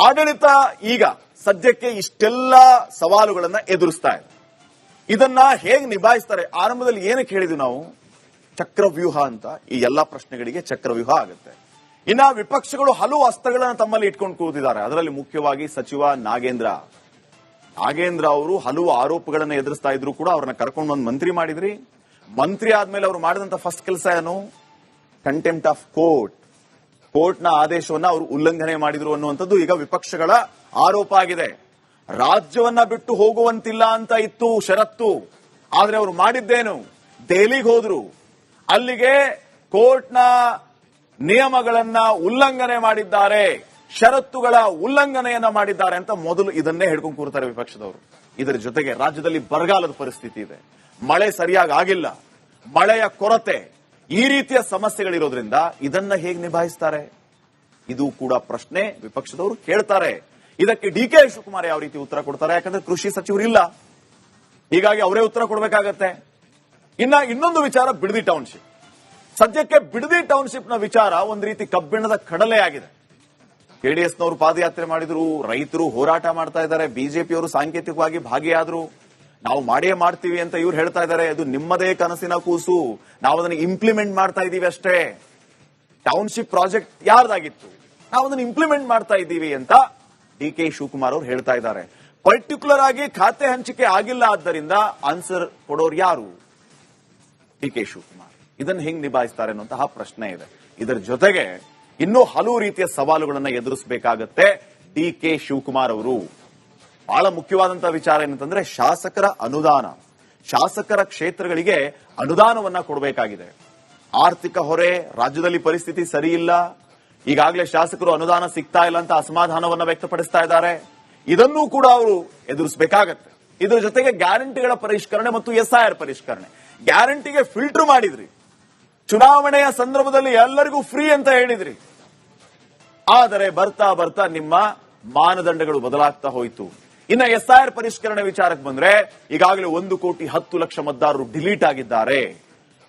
ಆಡಳಿತ ಈಗ ಸದ್ಯಕ್ಕೆ ಇಷ್ಟೆಲ್ಲ ಸವಾಲುಗಳನ್ನ ಎದುರಿಸ್ತಾ ಇದೆ. ಇದನ್ನ ಹೇಗೆ ನಿಭಾಯಿಸ್ತಾರೆ? ಆರಂಭದಲ್ಲಿ ಏನಕ್ಕೆ ಹೇಳಿದ್ವಿ ನಾವು? ಚಕ್ರವ್ಯೂಹ ಅಂತ. ಈ ಎಲ್ಲಾ ಪ್ರಶ್ನೆಗಳಿಗೆ ಚಕ್ರವ್ಯೂಹ ಆಗುತ್ತೆ. ಇನ್ನ ವಿಪಕ್ಷಗಳು ಹಲವು ಅಸ್ತ್ರಗಳನ್ನ ತಮ್ಮಲ್ಲಿ ಇಟ್ಕೊಂಡು ಕೂತಿದ್ದಾರೆ. ಅದರಲ್ಲಿ ಮುಖ್ಯವಾಗಿ ಸಚಿವ ನಾಗೇಂದ್ರ ಅವರು ಹಲವು ಆರೋಪಗಳನ್ನ ಎದುರಿಸ್ತಾ ಇದ್ರು ಕೂಡ ಅವ್ರನ್ನ ಕರ್ಕೊಂಡು ಒಂದು ಮಂತ್ರಿ ಮಾಡಿದ್ರಿ. ಮಂತ್ರಿ ಆದ್ಮೇಲೆ ಅವರು ಮಾಡಿದಂತ ಫಸ್ಟ್ ಕೆಲಸ ಏನು? ಕಂಟೆಂಪ್ಟ್ ಆಫ್ ಕೋರ್ಟ್ನ ಆದೇಶವನ್ನ ಅವರು ಉಲ್ಲಂಘನೆ ಮಾಡಿದ್ರು ಅನ್ನುವಂಥದ್ದು ಈಗ ವಿಪಕ್ಷಗಳ ಆರೋಪ ಆಗಿದೆ. ರಾಜ್ಯವನ್ನ ಬಿಟ್ಟು ಹೋಗುವಂತಿಲ್ಲ ಅಂತ ಇತ್ತು ಷರತ್ತು. ಆದ್ರೆ ಅವರು ಮಾಡಿದ್ದೇನು? ದೆಹಲಿಗೆ ಹೋದ್ರು. ಅಲ್ಲಿಗೆ ಕೋರ್ಟ್ನ ನಿಯಮಗಳನ್ನ ಉಲ್ಲಂಘನೆ ಮಾಡಿದ್ದಾರೆ, ಷರತ್ತುಗಳ ಉಲ್ಲಂಘನೆಯನ್ನ ಮಾಡಿದ್ದಾರೆ ಅಂತ ಮೊದಲು ಇದನ್ನೇ ಹಿಡ್ಕೊಂಡು ಕೂರ್ತಾರೆ ವಿಪಕ್ಷದವರು. ಇದರ ಜೊತೆಗೆ ರಾಜ್ಯದಲ್ಲಿ ಬರಗಾಲದ ಪರಿಸ್ಥಿತಿ ಇದೆ, ಮಳೆ ಸರಿಯಾಗಿ ಆಗಿಲ್ಲ, ಮಳೆಯ ಕೊರತೆ, ಈ ರೀತಿಯ ಸಮಸ್ಯೆಗಳಿರೋದ್ರಿಂದ ಇದನ್ನ ಹೇಗೆ ನಿಭಾಯಿಸ್ತಾರೆ? ಇದು ಕೂಡ ಪ್ರಶ್ನೆ ವಿಪಕ್ಷದವರು ಕೇಳ್ತಾರೆ. ಇದಕ್ಕೆ ಡಿಕೆ ಶಿವಕುಮಾರ್ ಯಾವ ರೀತಿ ಉತ್ತರ ಕೊಡ್ತಾರೆ? ಯಾಕಂದ್ರೆ ಕೃಷಿ ಸಚಿವರಿಲ್ಲ, ಹೀಗಾಗಿ ಅವರೇ ಉತ್ತರ ಕೊಡಬೇಕಾಗತ್ತೆ. ಇನ್ನೊಂದು ವಿಚಾರ, ಬಿಡದಿ ಟೌನ್ಶಿಪ್. ಸದ್ಯಕ್ಕೆ ಬಿಡದಿ ಟೌನ್ಶಿಪ್ನ ವಿಚಾರ ಒಂದು ರೀತಿ ಕಬ್ಬಿಣದ ಕಡಲೆ ಆಗಿದೆ. ಜೆಡಿಎಸ್ನವರು ಪಾದಯಾತ್ರೆ ಮಾಡಿದ್ರು, ರೈತರು ಹೋರಾಟ ಮಾಡ್ತಾ ಇದ್ದಾರೆ, ಬಿಜೆಪಿಯವರು ಸಾಂಕೇತಿಕವಾಗಿ ಭಾಗಿಯಾದ್ರು. ನಾವು ಮಾಡೇ ಮಾಡ್ತೀವಿ ಅಂತ ಇವ್ರು ಹೇಳ್ತಾ ಇದ್ದಾರೆ. ಅದು ನಿಮ್ಮದೇ ಕನಸಿನ ಕೂಸು, ನಾವು ಅದನ್ನು ಇಂಪ್ಲಿಮೆಂಟ್ ಮಾಡ್ತಾ ಇದ್ದೀವಿ ಅಷ್ಟೇ. ಟೌನ್ಶಿಪ್ ಪ್ರಾಜೆಕ್ಟ್ ಯಾರ್ದಾಗಿತ್ತು, ನಾವು ಅದನ್ನು ಇಂಪ್ಲಿಮೆಂಟ್ ಮಾಡ್ತಾ ಇದ್ದೀವಿ ಅಂತ ಡಿಕೆ ಶಿವಕುಮಾರ್ ಅವರು ಹೇಳ್ತಾ ಇದ್ದಾರೆ. ಪರ್ಟಿಕ್ಯುಲರ್ ಆಗಿ ಖಾತೆ ಹಂಚಿಕೆ ಆಗಿಲ್ಲ, ಆದ್ದರಿಂದ ಆನ್ಸರ್ ಕೊಡೋರು ಯಾರು? ಡಿಕೆ ಶಿವಕುಮಾರ್. ಇದನ್ನು ಹೆಂಗ್ ನಿಭಾಯಿಸ್ತಾರೆ ಅನ್ನುವಂತಹ ಪ್ರಶ್ನೆ ಇದೆ. ಇದರ ಜೊತೆಗೆ ಇನ್ನೂ ಹಲವು ರೀತಿಯ ಸವಾಲುಗಳನ್ನು ಎದುರಿಸಬೇಕಾಗತ್ತೆ ಡಿಕೆ ಶಿವಕುಮಾರ್ ಅವರು. ಬಹಳ ಮುಖ್ಯವಾದಂತಹ ವಿಚಾರ ಏನಂತಂದ್ರೆ ಶಾಸಕರ ಅನುದಾನ. ಶಾಸಕರ ಕ್ಷೇತ್ರಗಳಿಗೆ ಅನುದಾನವನ್ನ ಕೊಡಬೇಕಾಗಿದೆ. ಆರ್ಥಿಕ ಹೊರೆ, ರಾಜ್ಯದಲ್ಲಿ ಪರಿಸ್ಥಿತಿ ಸರಿ ಇಲ್ಲ, ಈಗಾಗಲೇ ಶಾಸಕರು ಅನುದಾನ ಸಿಗ್ತಾ ಇಲ್ಲ ಅಂತ ಅಸಮಾಧಾನವನ್ನ ವ್ಯಕ್ತಪಡಿಸ್ತಾ ಇದ್ದಾರೆ. ಇದನ್ನೂ ಕೂಡ ಅವರು ಎದುರಿಸಬೇಕಾಗತ್ತೆ. ಇದರ ಜೊತೆಗೆ ಗ್ಯಾರಂಟಿಗಳ ಪರಿಷ್ಕರಣೆ ಮತ್ತು SIR ಪರಿಷ್ಕರಣೆ. ಗ್ಯಾರಂಟಿಗೆ ಫಿಲ್ಟರ್ ಮಾಡಿದ್ರಿ, ಚುನಾವಣೆಯ ಸಂದರ್ಭದಲ್ಲಿ ಎಲ್ಲರಿಗೂ ಫ್ರೀ ಅಂತ ಹೇಳಿದ್ರಿ. ಆದರೆ ಬರ್ತಾ ಬರ್ತಾ ನಿಮ್ಮ ಮಾನದಂಡಗಳು ಬದಲಾಗ್ತಾ ಹೋಯಿತು. ಇನ್ನು SIR ಪರಿಷ್ಕರಣೆ ವಿಚಾರಕ್ಕೆ ಬಂದ್ರೆ ಈಗಾಗಲೇ 1,10,00,000 ಮತದಾರರು ಡಿಲೀಟ್ ಆಗಿದ್ದಾರೆ.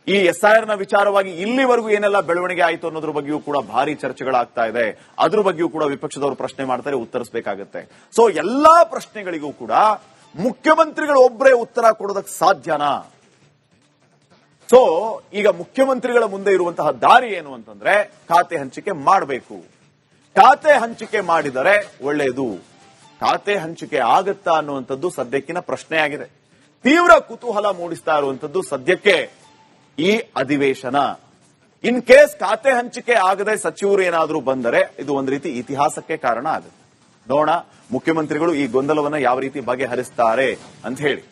ಈ SIR ನ ವಿಚಾರವಾಗಿ ಇಲ್ಲಿವರೆಗೂ ಏನೆಲ್ಲ ಬೆಳವಣಿಗೆ ಆಯಿತು ಅನ್ನೋದ್ರ ಬಗ್ಗೆಯೂ ಕೂಡ ಭಾರಿ ಚರ್ಚೆಗಳಾಗ್ತಾ ಇದೆ. ಅದ್ರ ಬಗ್ಗೆಯೂ ಕೂಡ ವಿಪಕ್ಷದವರು ಪ್ರಶ್ನೆ ಮಾಡ್ತಾರೆ, ಉತ್ತರಿಸಬೇಕಾಗತ್ತೆ. ಸೊ ಎಲ್ಲಾ ಪ್ರಶ್ನೆಗಳಿಗೂ ಕೂಡ ಮುಖ್ಯಮಂತ್ರಿಗಳು ಒಬ್ಬರೇ ಉತ್ತರ ಕೊಡೋದಕ್ಕೆ ಸಾಧ್ಯನಾ? ಸೊ ಈಗ ಮುಖ್ಯಮಂತ್ರಿಗಳ ಮುಂದೆ ಇರುವಂತಹ ದಾರಿ ಏನು ಅಂತಂದ್ರೆ ಖಾತೆ ಹಂಚಿಕೆ ಮಾಡಬೇಕು. ಖಾತೆ ಹಂಚಿಕೆ ಮಾಡಿದರೆ ಒಳ್ಳೆಯದು. ಖಾತೆ ಹಂಚಿಕೆ ಆಗತ್ತಾ ಅನ್ನುವಂಥದ್ದು ಸದ್ಯಕ್ಕಿನ ಪ್ರಶ್ನೆಯಾಗಿದೆ. ತೀವ್ರ ಕುತೂಹಲ ಮೂಡಿಸ್ತಾ ಇರುವಂತದ್ದು ಸದ್ಯಕ್ಕೆ ಈ ಅಧಿವೇಶನ. ಇನ್ ಕೇಸ್ ಖಾತೆ ಹಂಚಿಕೆ ಆಗದೆ ಸಚಿವರು ಏನಾದರೂ ಬಂದರೆ ಇದು ಒಂದು ರೀತಿ ಇತಿಹಾಸಕ್ಕೆ ಕಾರಣ ಆಗುತ್ತೆ. ನೋಡೋಣ ಮುಖ್ಯಮಂತ್ರಿಗಳು ಈ ಗೊಂದಲವನ್ನ ಯಾವ ರೀತಿ ಬಗೆಹರಿಸ್ತಾರೆ ಅಂತ ಹೇಳಿ.